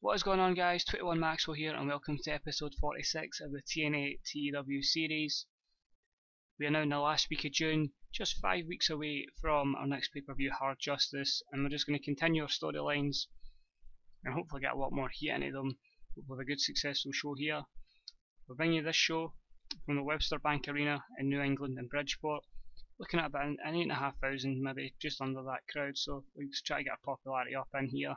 What is going on, guys? 21 Maxwell here, and welcome to episode 46 of the TNA TEW series. We are now in the last week of June, just 5 weeks away from our next pay-per-view, Hard Justice, and we're just going to continue our storylines and hopefully get a lot more heat into them. We'll have a good, successful show here. We're bringing you this show from the Webster Bank Arena in New England in Bridgeport, looking at about an 8,500, maybe just under that crowd, so we'll just try to get our popularity up in here.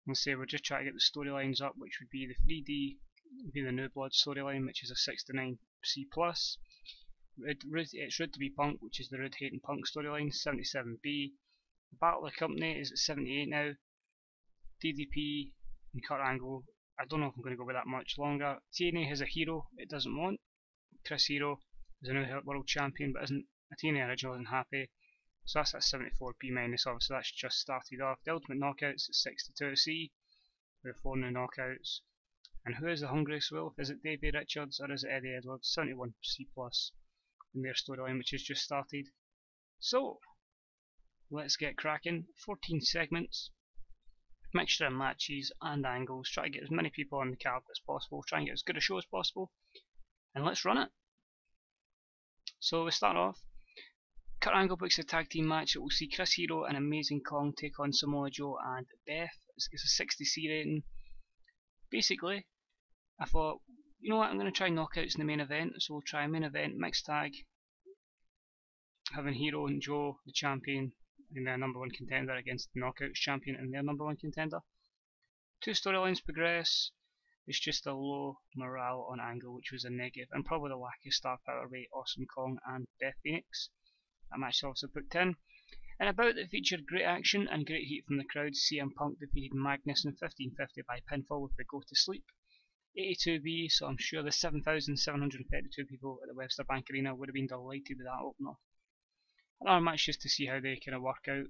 And say we're just trying to get the storylines up, which would be the 3D, would be the New Blood storyline, which is a 69C+. It's Rude to be Punk, which is the Rude Hating Punk storyline, 77B. The Battle of the Company is at 78 now. DDP and Kurt Angle, I don't know if I'm going to go with that much longer. TNA has a hero it doesn't want. Chris Hero is a new world champion, but isn't a TNA original, isn't happy. So that's at 74B minus, obviously that's just started off. The Ultimate Knockouts at 62C with 4 new knockouts. And who is the hungriest wolf? Is it Davey Richards or is it Eddie Edwards? 71C plus in their storyline, which has just started. So let's get cracking. 14 segments, mixture of matches and angles. Try to get as many people on the card as possible. Try and get as good a show as possible. And let's run it. So we start off. Kurt Angle books a tag team match that will see Chris Hero and Amazing Kong take on Samoa Joe and Beth. It's a 60C rating. Basically, I thought, you know what, I'm going to try knockouts in the main event, so we'll try a main event mixed tag, having Hero and Joe, the champion, and their number one contender against the knockouts champion and their number one contender. 2 storylines progress. It's just a low morale on Angle, which was a negative, and probably the lack of star power by Awesome Kong and Beth Phoenix. That match is also booked in. And about that featured great action and great heat from the crowd. CM Punk defeated Magnus in 1550 by pinfall with the Go to Sleep. 82B, so I'm sure the 7,732 people at the Webster Bank Arena would have been delighted with that opener. Another match just to see how they kind of work out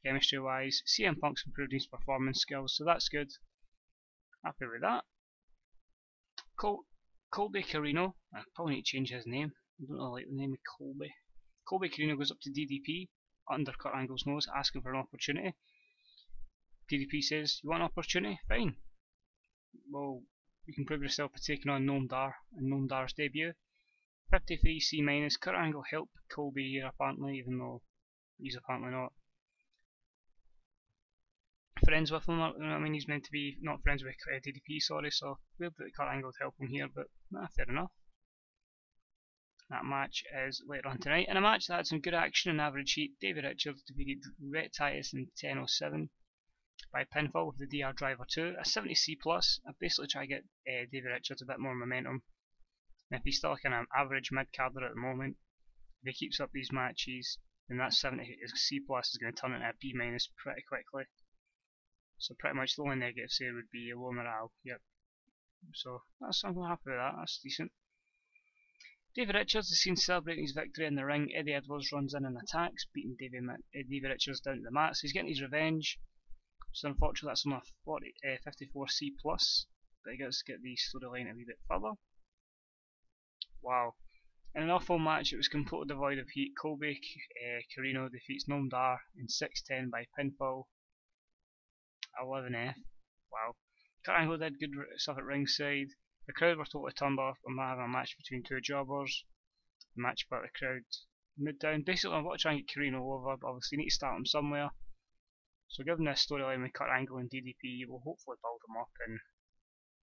chemistry wise. CM Punk's improved his performance skills, so that's good. Happy with that. Colby Carino, I probably need to change his name. I don't really like the name of Colby. Colby Carino goes up to DDP under Kurt Angle's nose, asking for an opportunity. DDP says, "You want an opportunity? Fine. Well, you can prove yourself by taking on Noam Dar in Noam Dar's debut." 53C minus. Kurt Angle helped Colby here apparently, even though he's apparently not friends with him. You know what I mean? He's meant to be not friends with DDP, sorry, so weird that Kurt Angle would help him here, but fair enough. That match is later on tonight. In a match that had some good action and average heat, Davey Richards defeated Rhett Titus in 10:07 by pinfall with the DR Driver 2, a 70C+. I basically try to get Davey Richards a bit more momentum. And if he's still kind of average mid-carder at the moment, if he keeps up these matches, then that 70C+ is going to turn into a B- pretty quickly. So pretty much the only negative here would be a low morale. Yep. So I'm happy with that. That's decent. Davey Richards is seen celebrating his victory in the ring. Eddie Edwards runs in and attacks, beating Davey Richards down to the mat. So he's getting his revenge. So unfortunately that's on a 54C+, but I guess get the storyline a wee bit further. Wow. In an awful match, it was completely devoid of heat. Colby Carino defeats Noam Dar in 6:10 by pinfall. 11F. Wow. Kurt Angle did good stuff at ringside. The crowd were totally turned off. I'm having a match between 2 jobbers. The match brought the crowd mood down. Basically, I want to try and get Carino over, but obviously you need to start him somewhere. So given this storyline with Kurt Angle and DDP, we'll hopefully build them up, and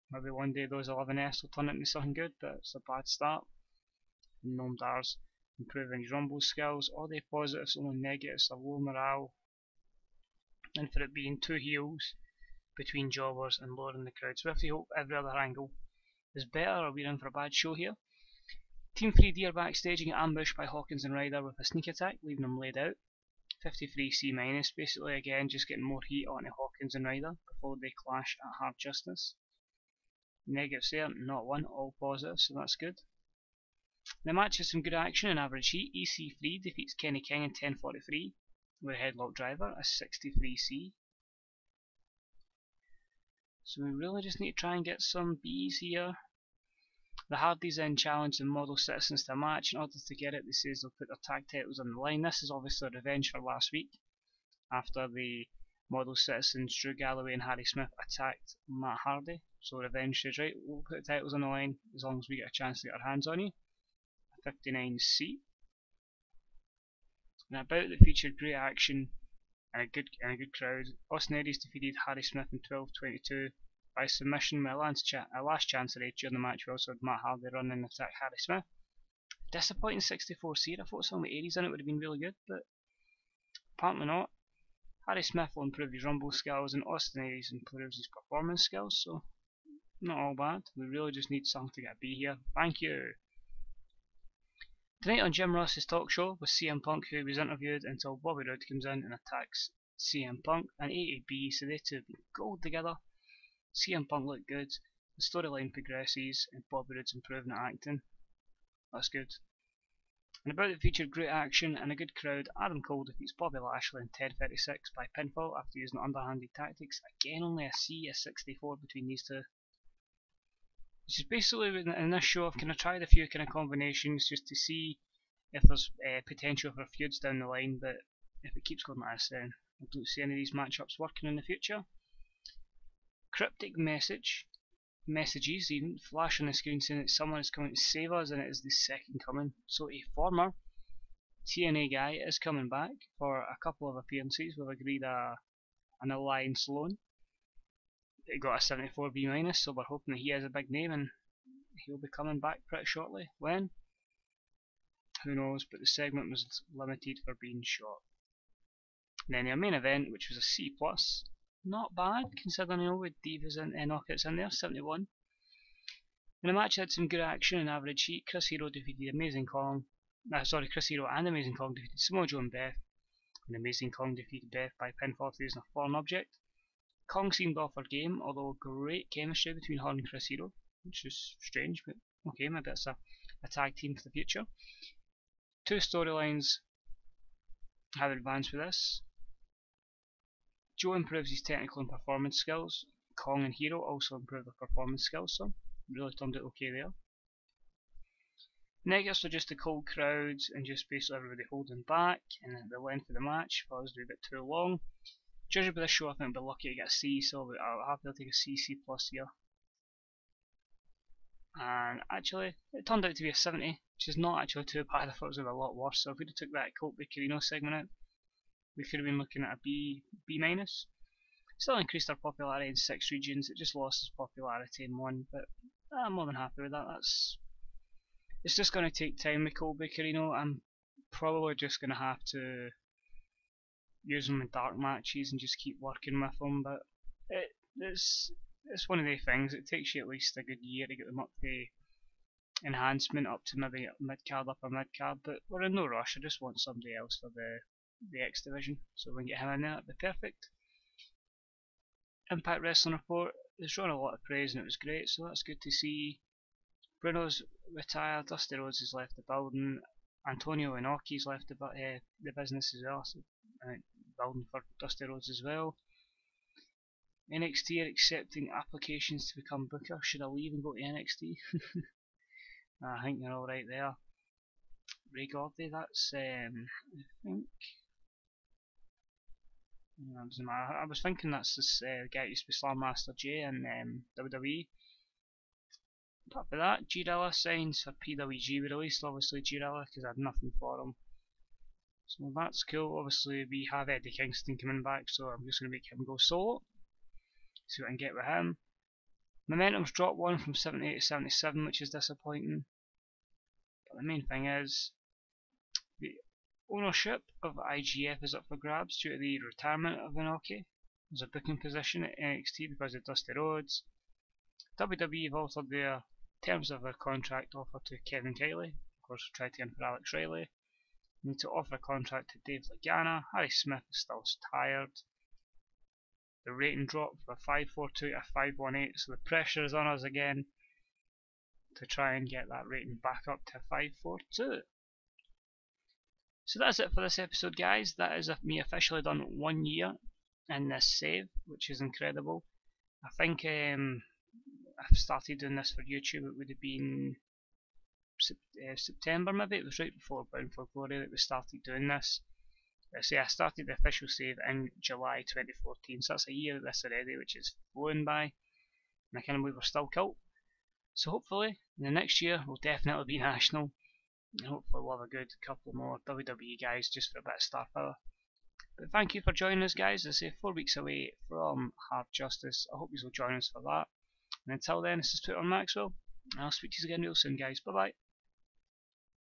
maybe one day those 11S will turn into something good, but it's a bad start. And Noam Dar's improving his rumble skills. All the positives, only negatives, a low morale. And for it being 2 heels between jobbers and lowering the crowd. So we have to hope every other angle is better, or we're in for a bad show here. Team 3D are backstage and get ambushed by Hawkins and Ryder with a sneak attack, leaving them laid out. 53C minus, basically again just getting more heat onto Hawkins and Ryder before they clash at Hard Justice. Negatives there, not one, all positive, so that's good. The match has some good action and average heat. EC3 defeats Kenny King in 10:43 with a headlock driver, a 63C. So we really just need to try and get some Bs here. The Hardys then challenge the Model Citizens to a match. In order to get it, they say they'll put their tag titles on the line. This is obviously revenge for last week, after they Model Citizens Drew Galloway and Harry Smith attacked Matt Hardy. So Revenge says, right, we'll put the titles on the line as long as we get a chance to get our hands on you. 59C. And about that featured great action and a good crowd. Austin Aries defeated Harry Smith in 12:22 by submission with a last chance raid during the match. We also had Matt Hardy run and attack Harry Smith. Disappointing 64C. I thought something with Aries in it would have been really good, but apparently not. Harry Smith will improve his rumble skills and Austin Aries improves his performance skills, so not all bad. We really just need something to get a B here. Thank you. Tonight on Jim Ross's talk show was CM Punk, who was interviewed until Bobby Roode comes in and attacks CM Punk, and A to B, so they two have been gold together. CM Punk looked good, the storyline progresses, and Bobby Roode's improving at acting. That's good. And about it featured great action and a good crowd. Adam Cole defeats Bobby Lashley in 10:36 by pinfall after using underhanded tactics. Again, only a C, a 64 between these two. Which is basically in this show I've kind of tried a few kind of combinations just to see if there's potential for feuds down the line, but if it keeps going like this then I don't see any of these matchups working in the future. Cryptic messages even flash on the screen saying that someone is coming to save us and it is the second coming. So a former TNA guy is coming back for a couple of appearances. We've agreed an alliance loan. It got a 74B-, so we're hoping that he has a big name and he'll be coming back pretty shortly. When? Who knows, but the segment was limited for being short. And then our main event, which was a C+, not bad considering with Divas and knockouts in there, 71. And the match had some good action and average heat. Chris Hero defeated Chris Hero and Amazing Kong defeated Samoa Joe and Beth. And Amazing Kong defeated Beth by pinfall through using a foreign object. Kong seemed off her game, although great chemistry between her and Chris Hero, which is strange, but okay, maybe it's a tag team for the future. Two storylines have advanced with this. Joe improves his technical and performance skills. Kong and Hero also improve their performance skills, so really turned out okay there. Negatives were just the cold crowds and just basically everybody holding back, and the length of the match was a bit too long. Judging by this show, I think I'll be lucky to get a C, so I'll have to take a C, C+ here. And actually, it turned out to be a 70, which is not actually too bad. I thought it was going to be a lot worse, so if we'd have took that Colt Carino segment out, we could have been looking at a B-. Still increased our popularity in 6 regions, it just lost its popularity in 1, but I'm more than happy with that. It's just going to take time with Colt Carino. I'm probably just going to have to use them in dark matches and just keep working with them, but it's one of the things. It takes you at least a good year to get them up to enhancement up to maybe mid-card, upper mid-card, but we're in no rush. I just want somebody else for the X division, so we can get him in there, that'd be perfect. Impact Wrestling Report has drawn a lot of praise and it was great, so that's good to see. Bruno's retired, Dusty Rhodes has left the building, Antonio Inoki's left the business as well, so building for Dusty Rhodes as well. NXT are accepting applications to become booker. Should I leave and go to NXT? I think they're alright there. Ray Gordy, that's I think I was thinking that's this guy who used to be Slam Master J in WWE. Apart from that, G-Dilla signs for PWG. We released obviously G-Dilla because I had nothing for him. So that's cool. Obviously we have Eddie Kingston coming back, so I'm just going to make him go solo. See what I can get with him. Momentum's dropped 1 from 78 to 77, which is disappointing. But the main thing is, the ownership of IGF is up for grabs due to the retirement of Inoki. There's a booking position at NXT because of Dusty Rhodes. WWE have altered their terms of their contract offer to Kevin Kiley. Of course, we tried to get for Alex Riley. We need to offer a contract to Dave Lagana. Harry Smith is still tired. The rating dropped from a 5.42 to a 5.18, so the pressure is on us again to try and get that rating back up to a 5.42. So that's it for this episode, guys. That is me officially done 1 year in this save, which is incredible. I think I've started doing this for YouTube. It would have been September maybe. It was right before Bound for Glory that we started doing this. So yeah, I started the official save in July 2014, so that's a year of this already, which is flown by, and I can't believe we're still cult. So hopefully, in the next year, we'll definitely be national, and hopefully we'll have a good couple more WWE guys just for a bit of star power. But thank you for joining us, guys. As I say, 4 weeks away from Hard Justice. I hope you will join us for that. And until then, this is Twitter Maxwell. I'll speak to you again real soon, guys. Bye bye.